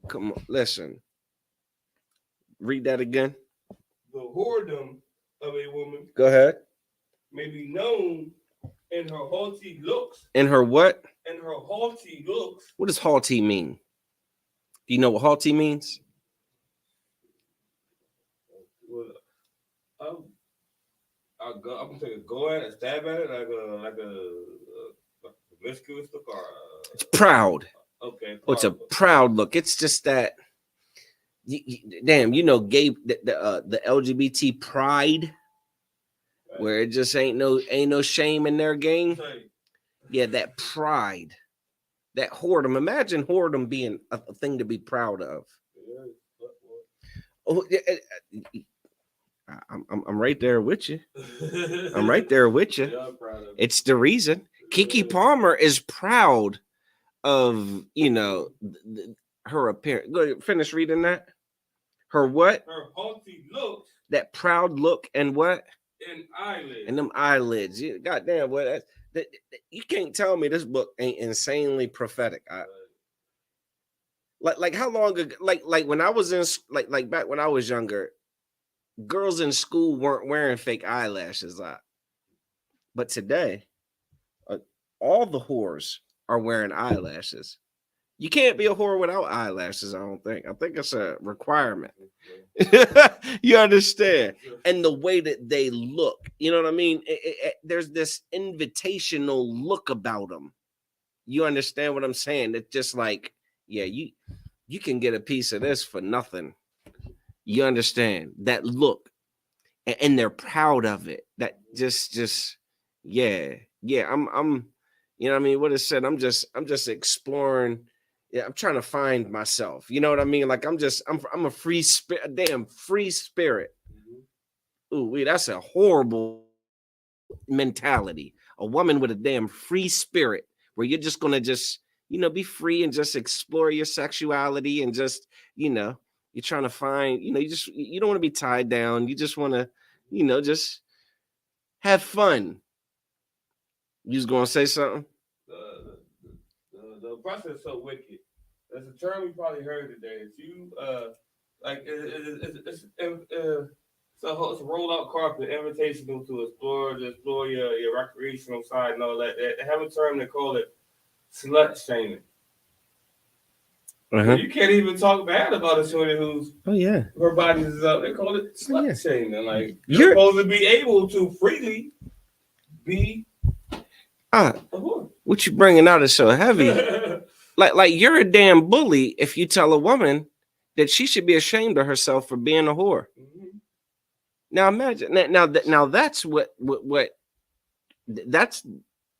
Come on, listen. Read that again. The whoredom of a woman. Go ahead. May be known in her haughty looks. In her what? In her haughty looks. What does haughty mean? Do you know what haughty means? Well, I'm gonna take a go at it, stab at it like a promiscuous look or. It's proud. Okay. Oh, it's a proud look. It's just that. Damn, you know, gay the LGBT pride, right. Where it just ain't no shame in their game. Right. Yeah, that pride, that whoredom. Imagine whoredom being a thing to be proud of. Oh, I'm right there with you. I'm right there with you. Yeah, it's the reason Keke Palmer is proud of, you know, her appearance. Go ahead, finish reading that. Her what? Her haughty looks. That proud look and what? And eyelids. And them eyelids. Goddamn, boy, you can't tell me this book ain't insanely prophetic. Like how long ago? Like when I was in like back when I was younger, girls in school weren't wearing fake eyelashes. But today, all the whores are wearing eyelashes. You can't be a whore without eyelashes, I don't think. I think it's a requirement. You understand? And the way that they look, you know what I mean? There's this invitational look about them. You understand what I'm saying? It's just like, yeah, you can get a piece of this for nothing. You understand that look, and they're proud of it. That just yeah, yeah. I'm you know what I mean. What it said. I'm just exploring. Yeah, I'm trying to find myself. You know what I mean? Like I'm a free spirit, a damn free spirit. Ooh, wait, that's a horrible mentality. A woman with a damn free spirit, where you're just gonna just be free and just explore your sexuality and just you're trying to find you don't want to be tied down. You just want to just have fun. You was gonna say something? The oppressor is so wicked. That's a term we probably heard today. If you like, it's a rolled out carpet, invitational to explore your recreational side and all that. They have a term they call it slut shaming. So you can't even talk bad about a shorty who's her body is up. They call it slut shaming. Like you're supposed to be able to freely be. What you bringing out is so heavy. like you're a damn bully if you tell a woman that she should be ashamed of herself for being a whore. Mm-hmm. Now imagine now that's what that's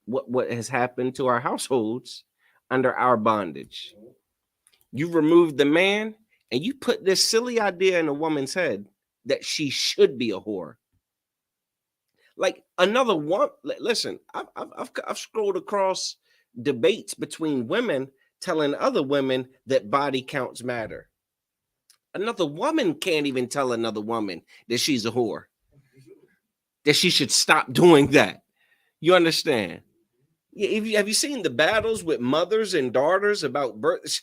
what has happened to our households under our bondage. You remove the man and you put this silly idea in a woman's head that she should be a whore. Like another one. Listen, I've scrolled across debates between women telling other women that body counts matter. Another woman can't even tell another woman that she's a whore, that she should stop doing that. You understand? Have you seen the battles with mothers and daughters about birth?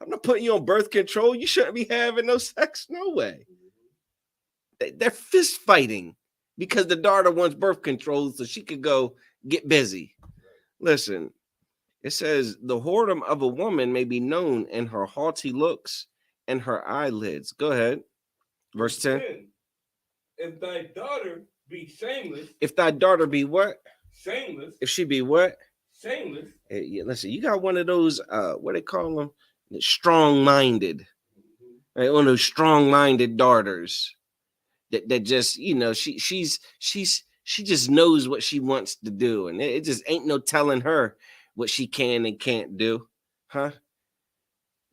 I'm not putting you on birth control. You shouldn't be having no sex. No way. They're fist fighting because the daughter wants birth control so she could go get busy. Listen, it says the whoredom of a woman may be known in her haughty looks and her eyelids. Go ahead. Verse 10. If thy daughter be shameless. If thy daughter be what? Shameless. If she be what? Shameless. Yeah, listen, you got one of those, what they call them? Strong-minded. Right? One of those strong-minded daughters. That just she just knows what she wants to do, and it just ain't no telling her what she can and can't do, huh?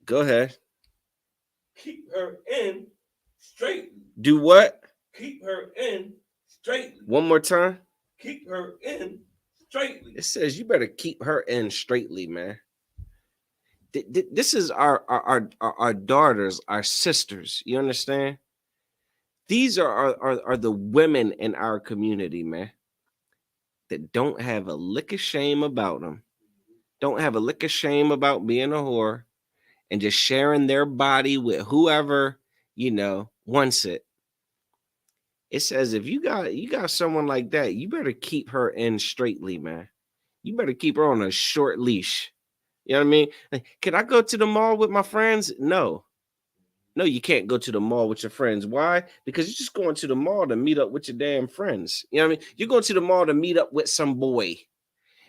Go ahead. Keep her in straight. Do what? Keep her in straightly. One more time. Keep her in straightly. It says you better keep her in straightly, man. This is our daughters, our sisters. You understand? These are the women in our community, man, that don't have a lick of shame about them. Don't have a lick of shame about being a whore and just sharing their body with whoever, wants it. It says if you got someone like that, you better keep her in straightly, man. You better keep her on a short leash. You know what I mean? Like, can I go to the mall with my friends? No, you can't go to the mall with your friends. Why? Because you're just going to the mall to meet up with your damn friends. You know what I mean? You're going to the mall to meet up with some boy.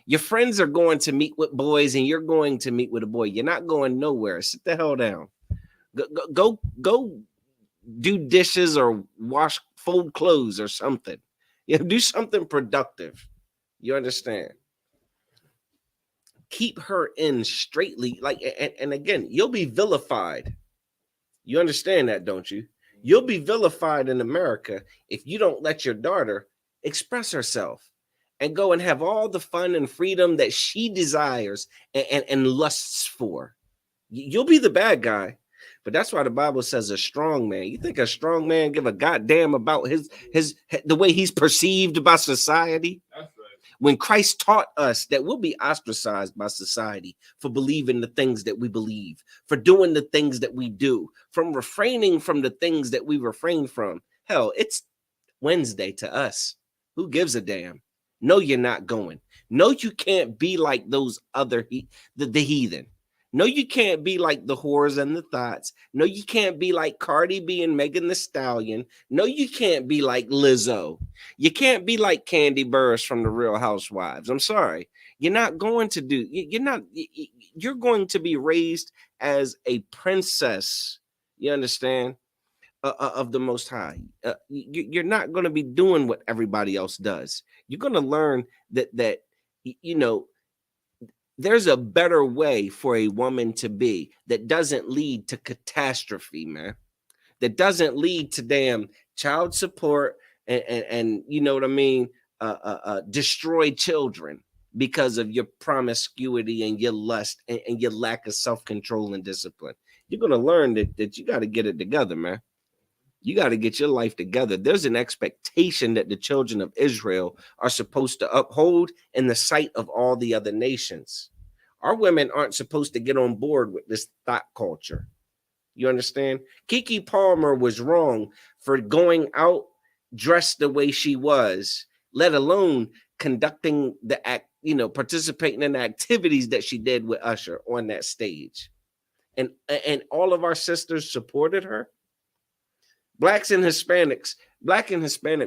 Your friends are going to meet with boys, and you're going to meet with a boy. You're not going nowhere. Sit the hell down. Go do dishes or fold clothes or something. Do something productive. You understand? Keep her in straightly. Like, and again, you'll be vilified. You understand that, don't you? You'll be vilified in America if you don't let your daughter express herself and go and have all the fun and freedom that she desires and lusts for. You'll be the bad guy. But that's why the Bible says a strong man. You think a strong man give a goddamn about the way he's perceived by society? That's right. When Christ taught us that we'll be ostracized by society for believing the things that we believe, for doing the things that we do, from refraining from the things that we refrain from. Hell, it's Wednesday to us. Who gives a damn? No, you're not going. No, you can't be like those other the heathen. No, you can't be like the whores and the thoughts. No, you can't be like Cardi B and Megan Thee Stallion. No, you can't be like Lizzo. You can't be like Candy Burris from the Real Housewives. I'm sorry. You're not going to do, you're not, you're going to be raised as a princess. You understand? Of the Most High. You're not going to be doing what everybody else does. You're going to learn that, you know, there's a better way for a woman to be that doesn't lead to catastrophe, man. That doesn't lead to damn child support and you know what I mean, destroy children because of your promiscuity and your lust and your lack of self-control and discipline. You're gonna learn that you got to get it together, man. You got to get your life together. There's an expectation that the children of Israel are supposed to uphold in the sight of all the other nations. Our women aren't supposed to get on board with this thought culture. You understand? Keke Palmer was wrong for going out dressed the way she was, let alone conducting the act, you know, participating in the activities that she did with Usher on that stage. And all of our sisters supported her. Black and Hispanic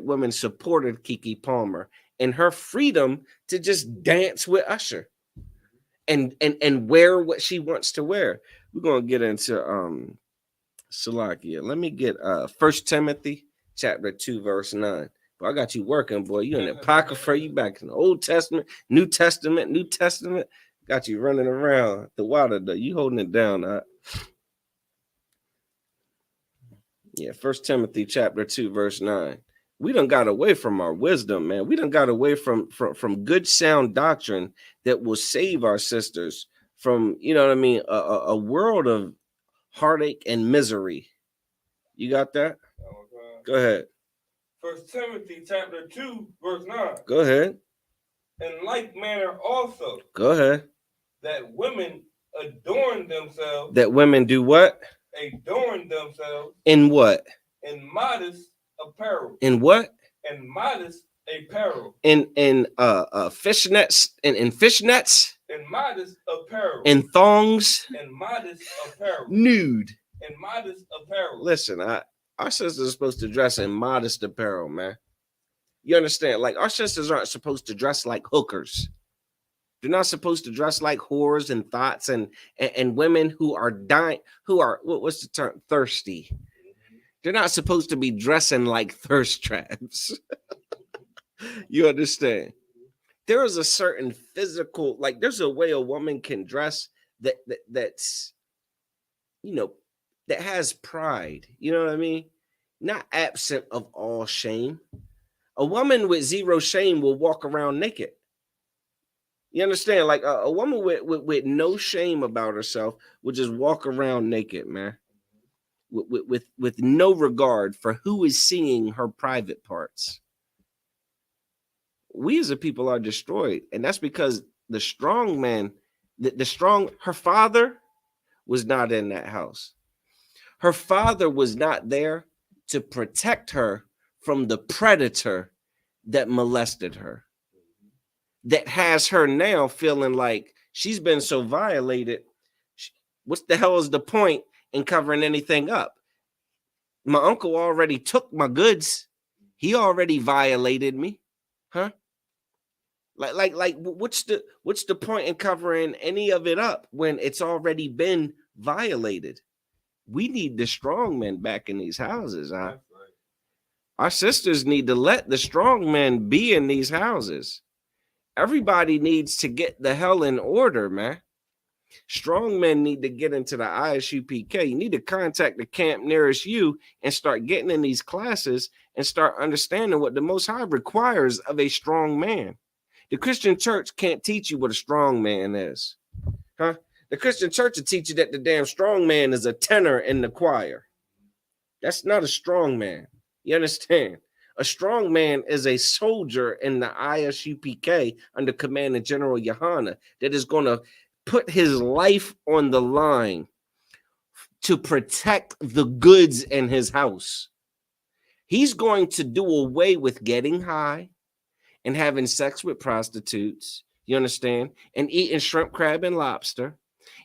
women supported Keke Palmer and her freedom to just dance with Usher and wear what she wants to wear. We're gonna get into Salakia. Let me get 1 Timothy chapter 2, verse 9. But I got you working, boy. You in the Apocrypha, you back in the Old Testament, New Testament. Got you running around the water though. You holding it down, Yeah, 1 Timothy chapter 2, verse 9. We done got away from our wisdom, man. We done got away from good sound doctrine that will save our sisters from, you know what I mean, a world of heartache and misery. You got that? Go ahead. 1 Timothy chapter 2, verse 9. Go ahead. In like manner also. Go ahead. That women adorn themselves. That women do what? Adorn themselves. In what? In modest apparel. In what? In modest apparel. In fishnets. In fishnets. In modest apparel. In thongs. In modest apparel. Nude. In modest apparel. Listen, our sisters are supposed to dress in modest apparel, man. You understand? Like, our sisters aren't supposed to dress like hookers. They're not supposed to dress like whores and thoughts and women who are dying, who are, what's the term? Thirsty. They're not supposed to be dressing like thirst traps. You understand? There is a certain physical, like there's a way a woman can dress that's, you know, that has pride. You know what I mean? Not absent of all shame. A woman with zero shame will walk around naked. You understand? Like a woman with no shame about herself would just walk around naked, man. With no regard for who is seeing her private parts. We as a people are destroyed. And that's because the strong man, her father was not in that house. Her father was not there to protect her from the predator that molested her. That has her now feeling like she's been so violated. What the hell is the point in covering anything up? My uncle already took my goods. He already violated me. Huh? Like what's the point in covering any of it up when it's already been violated? We need the strong men back in these houses, huh? Right. Our sisters need to let the strong men be in these houses. Everybody needs to get the hell in order, man. Strong men need to get into the ISUPK. You need to contact the camp nearest you and start getting in these classes and start understanding what the Most High requires of a strong man. The Christian church can't teach you what a strong man is. Huh? The Christian church will teach you that the damn strong man is a tenor in the choir. That's not a strong man. You understand? A strong man is a soldier in the ISUPK under Commander General Yohana that is going to put his life on the line to protect the goods in his house. He's going to do away with getting high and having sex with prostitutes, you understand, and eating shrimp, crab, and lobster,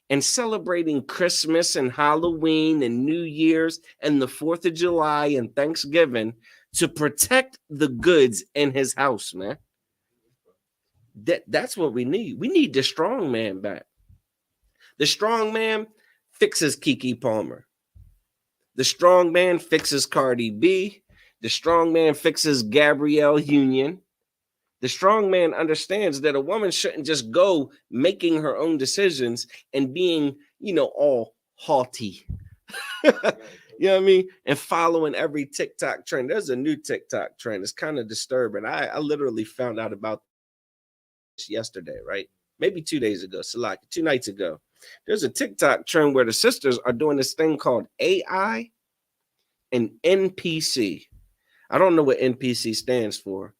and celebrating Christmas and Halloween and New Year's and the 4th of July and Thanksgiving to protect the goods in his house, man. That's what we need. We need the strong man back. The strong man fixes Keke Palmer. The strong man fixes Cardi B. The strong man fixes Gabrielle Union. The strong man understands that a woman shouldn't just go making her own decisions and being, all haughty. You know what I mean? And following every TikTok trend. There's a new TikTok trend. It's kind of disturbing. I literally found out about this yesterday, right? Maybe 2 days ago. So like 2 nights ago. There's a TikTok trend where the sisters are doing this thing called AI and NPC. I don't know what NPC stands for,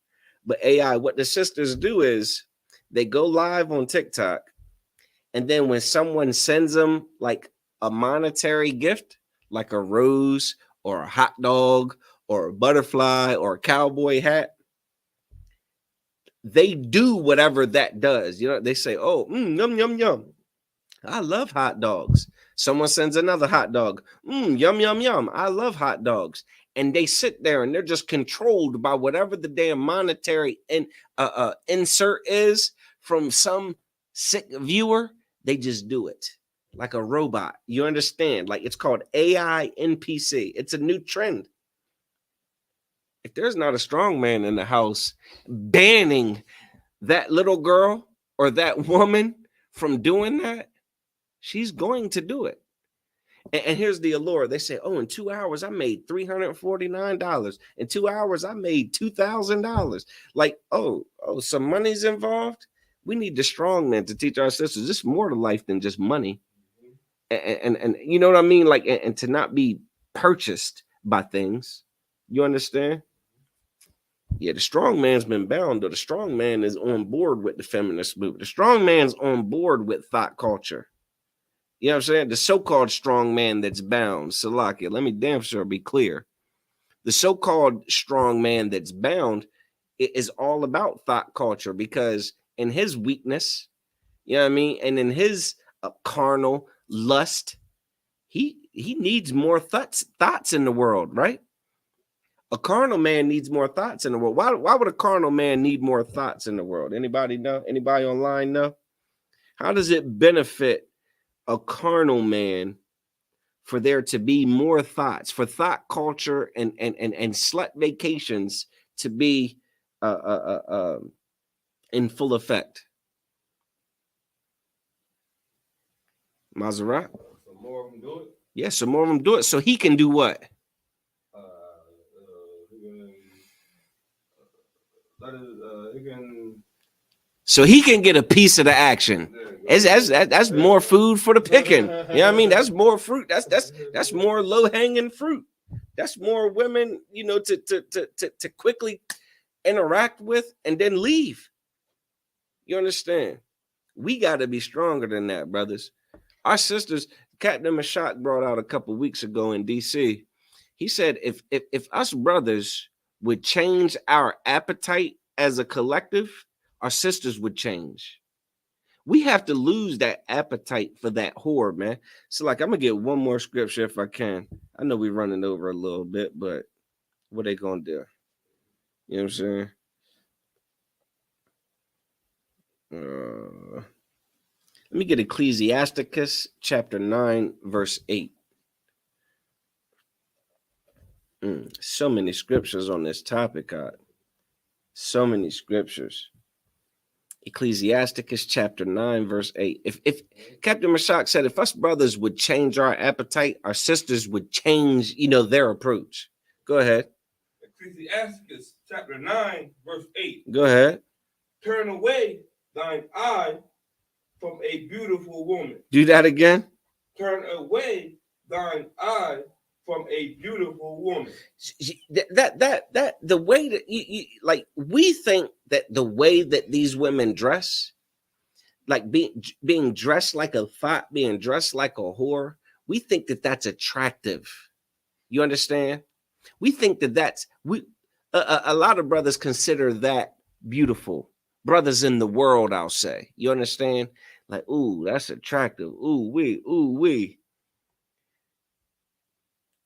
but AI, what the sisters do is they go live on TikTok, and then when someone sends them like a monetary gift, like a rose or a hot dog or a butterfly or a cowboy hat, they do whatever that does. They say, oh, yum, yum, yum. I love hot dogs. Someone sends another hot dog. Yum, yum, yum. I love hot dogs. And they sit there and they're just controlled by whatever the damn monetary insert is from some sick viewer. They just do it like a robot. You understand? Like, it's called AI NPC. It's a new trend. If there's not a strong man in the house banning that little girl or that woman from doing that, she's going to do it. And here's the allure. They say, oh, in 2 hours, I made $349. In 2 hours, I made $2,000. Like, oh, some money's involved. We need the strong men to teach our sisters. It's more to life than just money. And you know what I mean? Like, and to not be purchased by things. You understand? Yeah, the strong man's been bound, though. The strong man is on board with the feminist movement. The strong man's on board with thought culture. You know what I'm saying? The so-called strong man that's bound, Salakia, let me damn sure be clear. The so-called strong man that's bound is all about thought culture, because in his weakness, you know what I mean, and in his carnal lust, he needs more thoughts in the world, right? A carnal man needs more thoughts in the world. Why would a carnal man need more thoughts in the world? Anybody know? Anybody online know? How does it benefit a carnal man for there to be more thoughts, for thought culture and slut vacations to be in full effect? Maserati? So more of them do it? Yeah, so more of them do it. So he can do what? So he can get a piece of the action. That's more food for the picking. You know what I mean? That's more fruit. That's more low-hanging fruit. That's more women, to quickly interact with and then leave. You understand? We got to be stronger than that, brothers. Our sisters, Captain Mashak brought out a couple weeks ago in DC. He said if us brothers would change our appetite as a collective, our sisters would change. We have to lose that appetite for that whore, man. So, like, I'm gonna get one more scripture if I can. I know we're running over a little bit, but what they gonna do? You know what I'm saying? Let me get Ecclesiasticus chapter 9, verse 8. So many scriptures on this topic, God. So many scriptures. Ecclesiasticus chapter 9, verse 8. If Captain Mashak said, if us brothers would change our appetite, our sisters would change, their approach. Go ahead. Ecclesiasticus chapter 9, verse 8. Go ahead. Turn away thine eye from a beautiful woman. Do that again. Turn away thine eye from a beautiful woman. That the way that you like, we think that the way that these women dress, like being dressed like a thought, being dressed like a whore, we think that that's attractive. You understand? We think that that's a lot of brothers consider that beautiful. Brothers in the world, I'll say. You understand? Like, ooh, that's attractive. Ooh, wee, ooh, wee.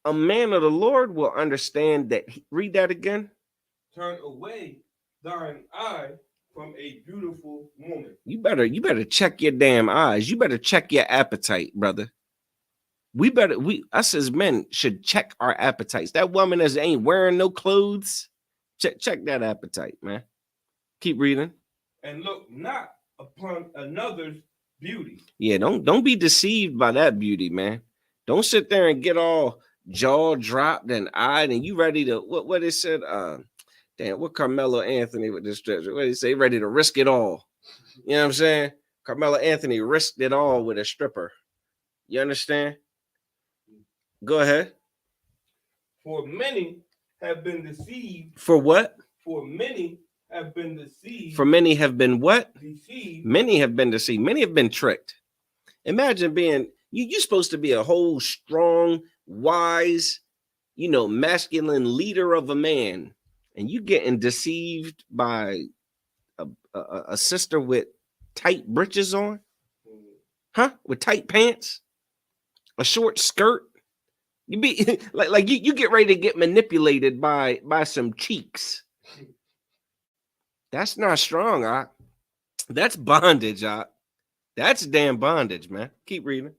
A man of the Lord will understand that. Read that again. Turn away thine eye from a beautiful woman. You better check your damn eyes. You better check your appetite, brother. Us as men should check our appetites. That woman that ain't wearing no clothes, check that appetite, man. Keep reading. And look not upon another's beauty. Yeah, don't be deceived by that beauty, man. Don't sit there and get all jaw dropped and eyed and you ready to what it said. Damn, what Carmelo Anthony with this stretch? What did he say? Ready to risk it all. You know what I'm saying? Carmelo Anthony risked it all with a stripper. You understand? Go ahead. For many have been deceived. For what? For many have been deceived. For many have been what? Deceived. Many have been deceived. Many have been tricked. Imagine being you're supposed to be a whole strong, wise, masculine leader of a man, and you getting deceived by a sister with tight breeches on, huh? With tight pants, a short skirt. You be like you get ready to get manipulated by some cheeks. That's not strong, that's bondage, That's damn bondage, man. Keep reading.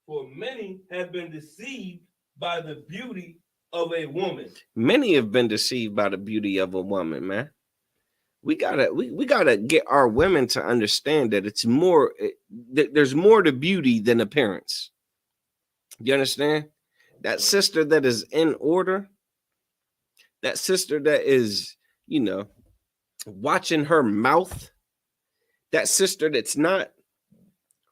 For many have been deceived by the beauty of a woman. Many have been deceived by the beauty of a woman, man. We gotta get our women to understand that it's more. There's more to beauty than appearance. You understand? That sister that is in order, that sister that is, watching her mouth, that sister that's not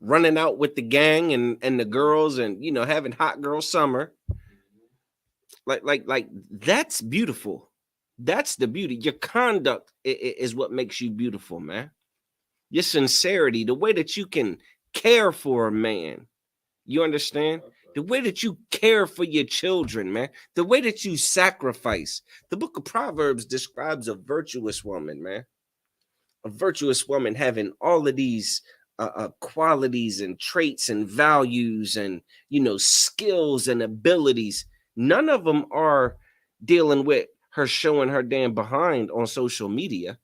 running out with the gang and the girls and having hot girl summer. Like that's beautiful. That's the beauty. Your conduct is what makes you beautiful, man. Your sincerity, the way that you can care for a man. You understand? The way that you care for your children, man. The way that you sacrifice. The book of Proverbs describes a virtuous woman, man. A virtuous woman having all of these qualities and traits and values and, skills and abilities. None of them are dealing with her showing her damn behind on social media.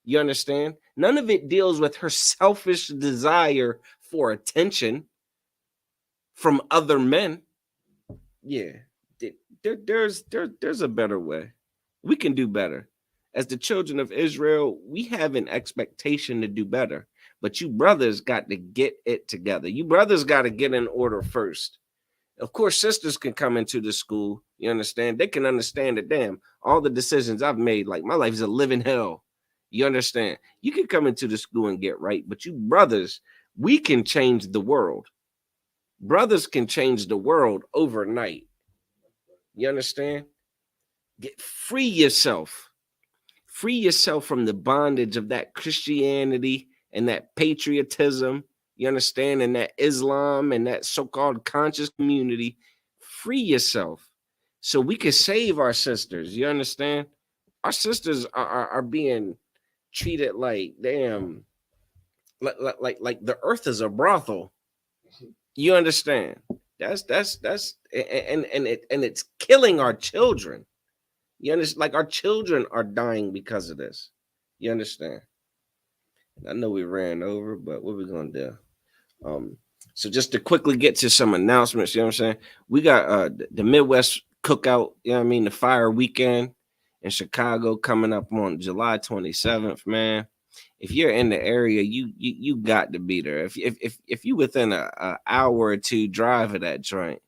You understand? None of it deals with her selfish desire for attention from other men. Yeah, there's a better way. We can do better. As the children of Israel, we have an expectation to do better. But you brothers got to get it together. You brothers got to get in order first. Of course, sisters can come into the school. You understand? They can understand that, damn, all the decisions I've made, like my life is a living hell. You understand? You can come into the school and get right. But you brothers, we can change the world. Brothers can change the world overnight. You understand? Free yourself. Free yourself from the bondage of that Christianity and that patriotism. You understand? And that Islam and that so-called conscious community. Free yourself so we can save our sisters. You understand? Our sisters are being treated like damn, like the earth is a brothel. You understand? That's and it's killing our children. You understand? Like our children are dying because of this. You understand? I know we ran over, but what we gonna do? So just to quickly get to some announcements, you know what I'm saying? We got the Midwest Cookout, you know what I mean, the Fire Weekend in Chicago coming up on July 27th, man. If you're in the area, you got to be there. If you within a hour or two drive of that joint,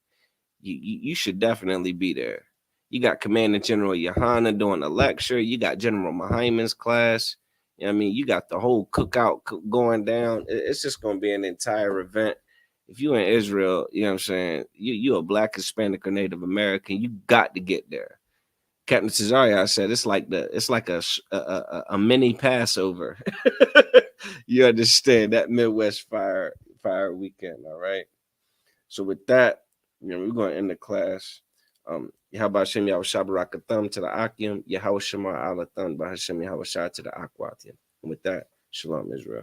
you should definitely be there. You got Commandant General Yohana doing a lecture. You got General Mahaiman's class. You know what I mean? You got the whole cookout going down. It's just going to be an entire event. If you're in Israel, you know what I'm saying? You a Black, Hispanic, or Native American, you got to get there. Captain Cesario said it's like a mini Passover. You understand that Midwest Fire Weekend, all right? So with that, we're going to end the class. Yahweh Shem Yahweh Shabarakatham to the Akim, Yahweh Shema Alatham, Bahashem Yahweh Shah to the Akwatian. And with that, Shalom Israel.